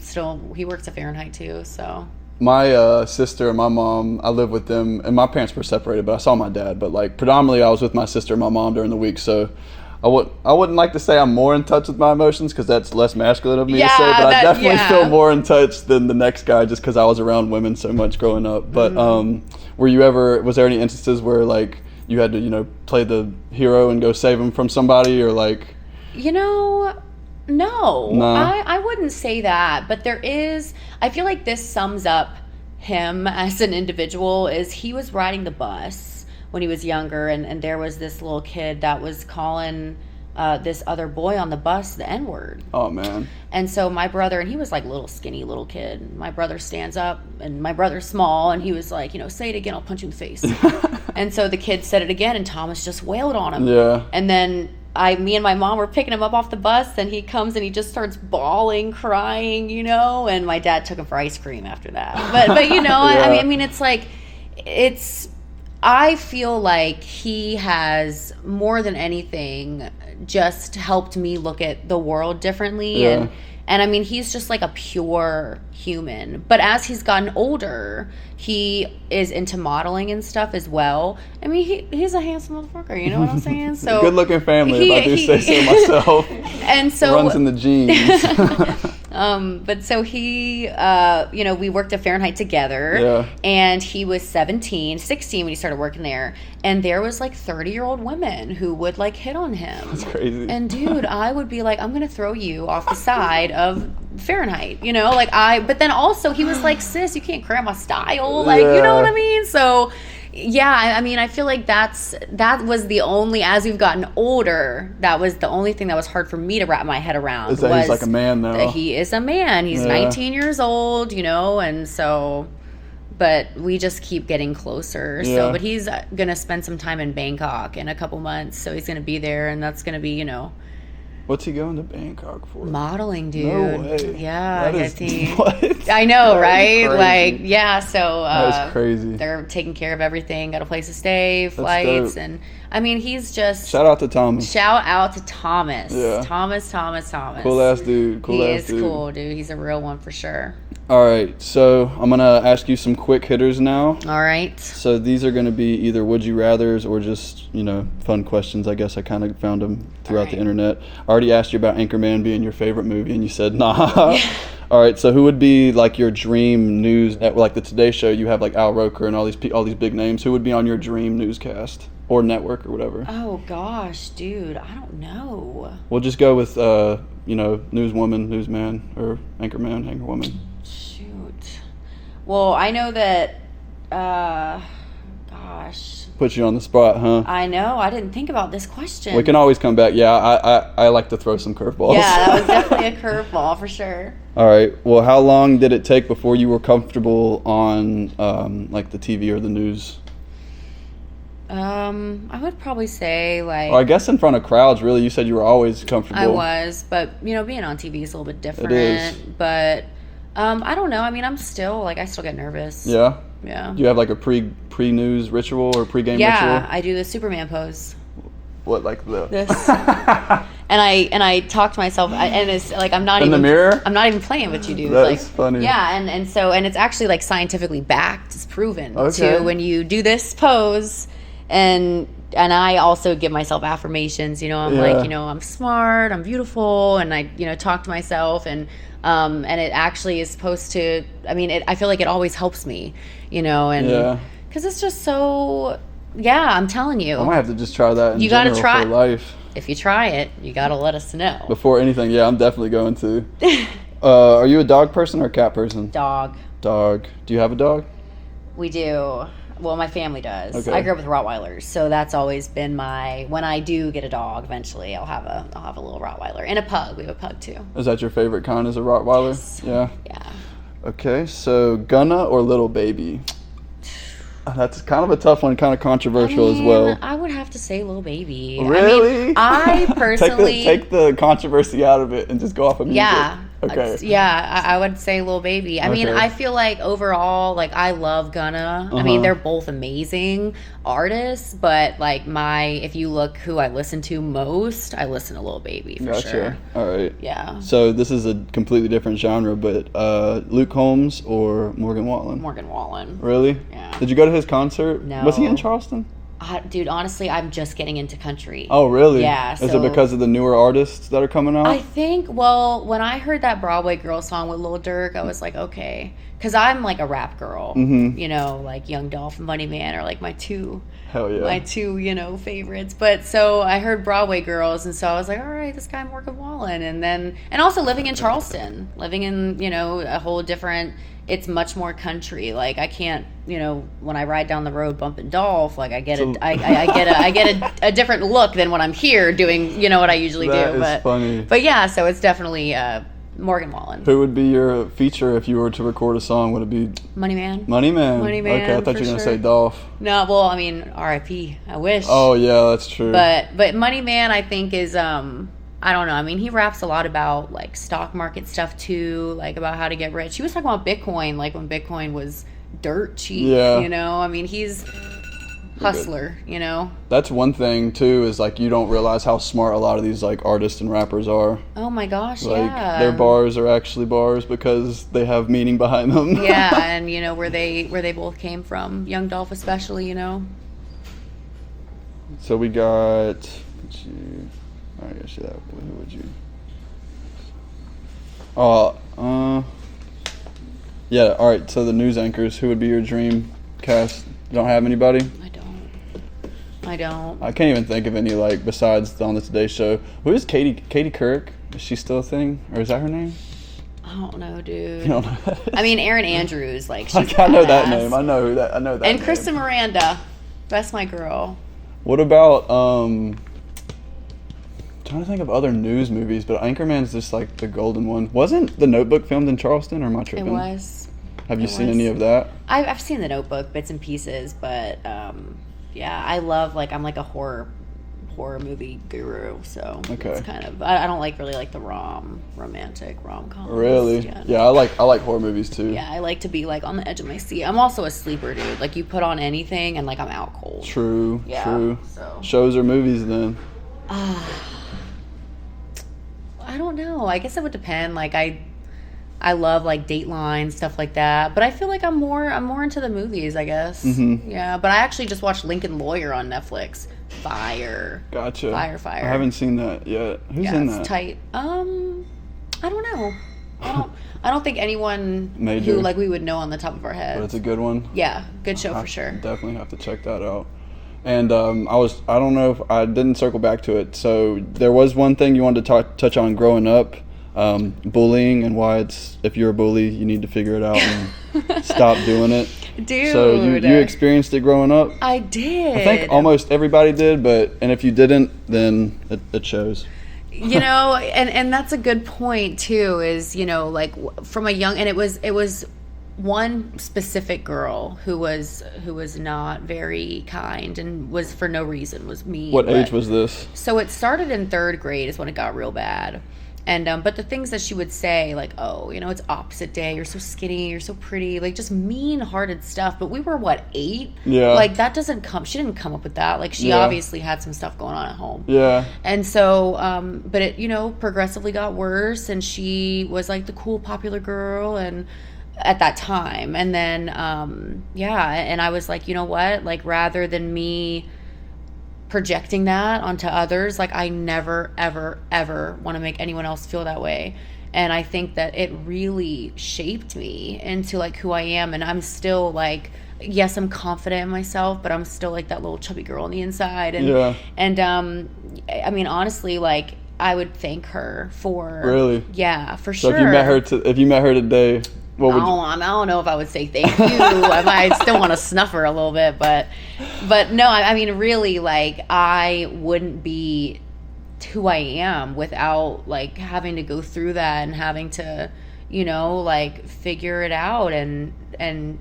works at Fahrenheit too, so. My sister and my mom, I lived with them, and my parents were separated, but I saw my dad. But like predominantly, I was with my sister and my mom during the week. So I wouldn't like to say I'm more in touch with my emotions, because that's less masculine of me to say. But I definitely feel more in touch than the next guy, just because I was around women so much growing up. But was there any instances where like you had to play the hero and go save him from somebody, or like? No, I wouldn't say that, but I feel like this sums up him as an individual. Is he was riding the bus when he was younger, and there was this little kid that was calling this other boy on the bus the N-word. Oh, man. And so my brother, and he was like little skinny little kid, my brother stands up, and my brother's small, and he was like, say it again, I'll punch you in the face. And so the kid said it again, and Thomas just wailed on him. And then me and my mom were picking him up off the bus, and he comes and he just starts bawling, crying, and my dad took him for ice cream after that. But I mean, it's like, I feel like he has, more than anything, just helped me look at the world differently. And I mean, he's just like a pure human. But as he's gotten older, he is into modeling and stuff as well. I mean, he's a handsome motherfucker, you know what I'm saying? So good looking family, if I do say so myself. And so runs in the genes. But so he, we worked at Fahrenheit together, and he was 16 when he started working there, and there was like 30-year-old women who would like hit on him. That's crazy. And dude, I would be like, I'm gonna throw you off the side of Fahrenheit, but then also he was like, sis, you can't cram my style, like, you know what I mean? So yeah, I mean, I feel like that was the only, as we've gotten older, that was the only thing that was hard for me to wrap my head around. Is that he's like a man though? He is a man. He's 19 years old, and so, but we just keep getting closer. So, but he's going to spend some time in Bangkok in a couple months. So he's going to be there, and that's going to be, What's he going to Bangkok for? Modeling, dude. No way. Yeah, That I is, think. what? I know, That is right? crazy. Like, yeah. So That's crazy. they're taking care of everything. Got a place to stay, That's flights, dope. and I mean, he's just. Shout out to Thomas. Shout out to Thomas. Yeah. Thomas. Cool ass dude. He is cool, dude. He's a real one for sure. All right, so I'm gonna ask you some quick hitters now. All right. So these are gonna be either would you rather's or just fun questions. I guess I kind of found them throughout the internet. I already asked you about Anchorman being your favorite movie, and you said nah. All right, so who would be like your dream news? Like the Today Show, you have like Al Roker and all these big names. Who would be on your dream newscast or network or whatever? Oh gosh, dude, I don't know. We'll just go with newswoman, newsman, or anchorman, anchorwoman. Shoot. Well, I know that. Gosh. Put you on the spot, huh? I know. I didn't think about this question. We can always come back. Yeah, I like to throw some curveballs. Yeah, that was definitely a curveball for sure. All right. Well, how long did it take before you were comfortable on like the TV or the news? I would probably say like. Well, I guess in front of crowds. Really, you said you were always comfortable. I was, but being on TV is a little bit different. It is. But I don't know. I mean, I still get nervous. Yeah. Yeah. Do you have like a pre-news ritual or pre-game ritual? Yeah, I do the Superman pose. What, like the This. and I talk to myself, and it's like I'm not in even the mirror? I'm not even playing with you, dude. That like, is funny. Yeah, and it's actually like scientifically backed. It's proven Okay. to when you do this pose, and I also give myself affirmations. I'm Yeah. like, I'm smart, I'm beautiful, and I talk to myself, and it actually is supposed to. I mean, I feel like it always helps me, and Yeah. because it's just so. Yeah, I'm telling you. I might have to just try that in You gotta general try- for life. If you try it, you gotta let us know. Before anything, yeah, I'm definitely going to. Are you a dog person or a cat person? Dog. Dog. Do you have a dog? We do. Well, my family does. Okay. I grew up with Rottweilers, so that's always been when I do get a dog, eventually I'll have a little Rottweiler and a pug. We have a pug too. Is that your favorite kind? Is a Rottweiler? Yes. Yeah. Yeah. Okay, so Gunna or Little Baby? That's kind of a tough one, kind of controversial as well. I would have to say Little Baby. Really? I personally take the controversy out of it and just go off of music. Yeah. Okay. Yeah, I would say Lil Baby. I mean, Okay. I feel like overall, like, I love Gunna. I mean, they're both amazing artists, but like if you look who I listen to most, I listen to Lil Baby for Gotcha. sure. All right. Yeah. So this is a completely different genre, but Luke Combs or Morgan Wallen? Morgan Wallen. Really? Yeah. Did you go to his concert? No. Was he in Charleston? Dude, honestly, I'm just getting into country. Oh, really? Yeah, Is it so- because of the newer artists that are coming out? I think, well, when I heard that Broadway Girl song with Lil Durk, I was like, okay. Because I'm like a rap girl. Mm-hmm. Like Young Dolph and Bunny Man are like my two Hell yeah. my two, favorites. But so I heard Broadway Girls, and so I was like, all right, this guy Morgan Wallen. And also living in Charleston, living in, a whole different, it's much more country. Like I can't, when I ride down the road bumping Dolph, like I get a different look than when I'm here doing, what I usually That do. is funny. But yeah, so it's definitely Morgan Wallen. Who would be your feature if you were to record a song? Would it be Money Man. Money Man? Money Man, Okay, I thought for you were going to sure. say Dolph. No, well, I mean, R.I.P. I wish. Oh, yeah, that's true. But Money Man, I think, is I don't know. I mean, he raps a lot about like stock market stuff too, like about how to get rich. He was talking about Bitcoin, like when Bitcoin was dirt cheap. Yeah. I mean, he's hustler. That's one thing, too, is like you don't realize how smart a lot of these like artists and rappers are. Oh my gosh, Like yeah. their bars are actually bars because they have meaning behind them. Yeah, and where they both came from, Young Dolph especially. So we got. I guess that. Who would you? Yeah. All right. So the news anchors. Who would be your dream cast? You don't have anybody? I don't. I can't even think of any like besides on the Today Show. Who is Katie Couric? Is she still a thing, or is that her name? I don't know, dude. You don't know that? I mean, Erin Andrews, like she's I know that badass. name. I know that. I know that. And name. Kristen Miranda, that's my girl. What about trying to think of other news movies, but Anchorman's just like the golden one. Wasn't The Notebook filmed in Charleston, or am I tripping? It was. Have you It seen was. any of that? I've seen The Notebook, bits and pieces, but yeah, I love I'm like a horror horror movie guru, so Okay. it's kind of I don't really like the romantic rom-coms. Really? Yeah, I like horror movies too. Yeah, I like to be like on the edge of my seat. I'm also a sleeper, dude. Like you put on anything and like I'm out cold. True. Yeah, True. so. Shows or movies then? I don't know. I guess it would depend. Like I love like Dateline, stuff like that. But I feel like I'm more into the movies, I guess. Mm-hmm. Yeah, but I actually just watched Lincoln Lawyer on Netflix. Fire. Gotcha. Fire. I haven't seen that yet. Who's in that? It's tight. I don't know. I don't think anyone Major. who like we would know on the top of our heads. But it's a good one. Yeah, good show for sure. Definitely have to check that out. And I don't know if I didn't circle back to it. So there was one thing you wanted to touch on growing up, bullying, and why if you're a bully, you need to figure it out and stop doing it. Dude. So you experienced it growing up? I did. I think almost everybody did, and if you didn't, then it shows. You know, and that's a good point too, is, you know, like from a young, and it was one specific girl who was not very kind and was for no reason was mean. What age was this? So it started in 3rd grade is when it got real bad. And but the things that she would say, like, oh, you know, it's opposite day, you're so skinny, you're so pretty, like just mean-hearted stuff. But we were 8? Yeah. Like that she didn't come up with that. Like she obviously had some stuff going on at home. Yeah. And so but it, you know, progressively got worse, and she was like the cool popular girl and at that time. And then and I was like, you know what? Like rather than me projecting that onto others, like I never ever want to make anyone else feel that way. And I think that it really shaped me into like who I am. And I'm still like, yes, I'm confident in myself, but I'm still like that little chubby girl on the inside. And I mean, honestly, like I would thank her for really, yeah, for so sure. If you met her today, what would I don't know if I would say thank you. I might still want to snuff her a little bit, but no, I mean, really, like, I wouldn't be who I am without, like, having to go through that and having to, you know, like, figure it out and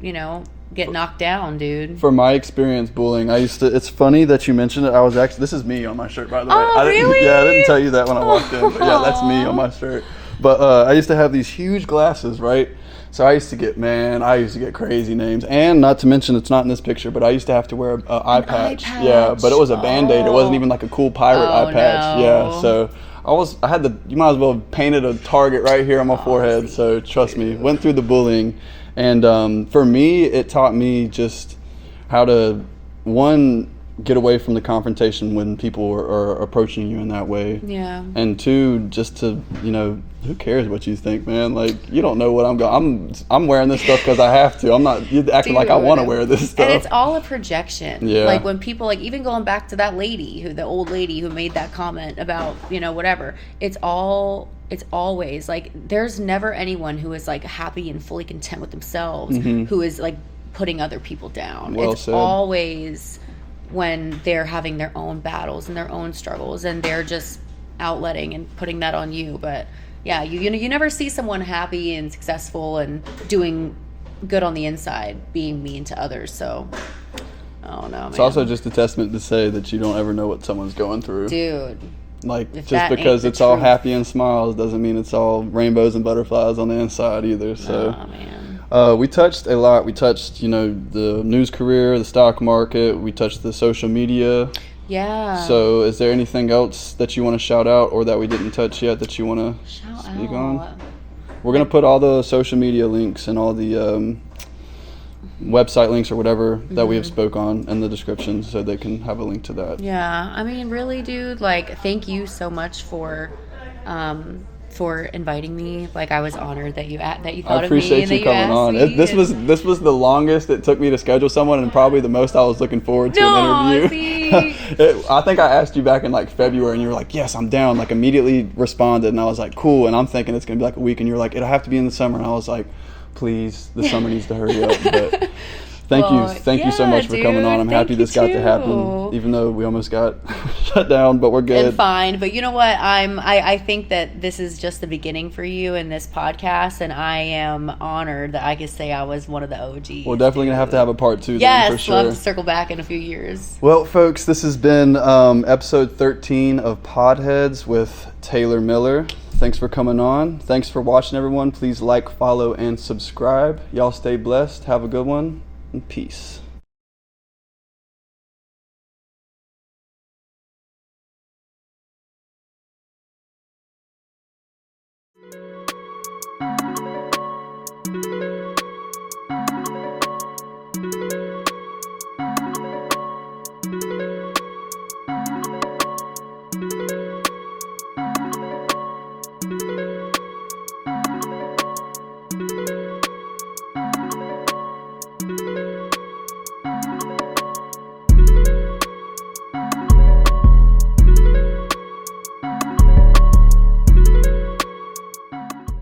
you know, get knocked down, dude. For my experience bullying, it's funny that you mentioned it. this is me on my shirt, by the way. Oh, really? I didn't tell you that when I walked in, but yeah, that's me on my shirt. But I used to have these huge glasses, right? So I used to get crazy names. And not to mention, it's not in this picture, but I used to have to wear an eye patch. Yeah, but it was a Band-Aid. It wasn't even like a cool pirate eye patch. No. Yeah, so you might as well have painted a target right here on my forehead. So trust me, went through the bullying. And for me, it taught me just how to, one, get away from the confrontation when people are approaching you in that way. Yeah. And two, just to, you know, who cares what you think, man? Like, you don't know what I'm wearing this stuff because I have to. I'm not acting like I want to wear this stuff. And it's all a projection. Yeah. Like when people, like even going back to that the old lady who made that comment about, you know, whatever. It's always like there's never anyone who is like happy and fully content with themselves who is like putting other people down. Well it's said. Always when they're having their own battles and their own struggles and they're just outletting and putting that on you. But yeah, you know, you never see someone happy and successful and doing good on the inside being mean to others. So I don't know, man. It's also just a testament to say that you don't ever know what someone's going through. Dude. Like, just because it's all happy and smiles doesn't mean it's all rainbows and butterflies on the inside either. So, oh, man. We touched a lot. We touched, you know, the news career, the stock market. We touched the social media. Yeah. So is there anything else that you want to shout out or that we didn't touch yet that you want to speak on? We're going to put all the social media links and all the website links or whatever that we have spoke on in the description so they can have a link to that. Yeah. I mean, really, dude, like, thank you so much for inviting me. Like, I was honored that you thought of me. I appreciate you coming on. This was the longest it took me to schedule someone and probably the most I was looking forward to an interview. I think I asked you back in like February and you were like, yes, I'm down. Like immediately responded and I was like, cool. And I'm thinking it's going to be like a week and you're like, it'll have to be in the summer. And I was like, please, the summer needs to hurry up. But Thank you so much for coming on. I'm happy this got to happen, even though we almost got shut down, but we're good. And fine. But you know what? I think that this is just the beginning for you in this podcast, and I am honored that I could say I was one of the OGs. We're definitely going to have a part 2 then, for sure. We'll have to circle back in a few years. Well, folks, this has been episode 13 of Podheads with Taylor Miller. Thanks for coming on. Thanks for watching, everyone. Please like, follow, and subscribe. Y'all stay blessed. Have a good one. And peace.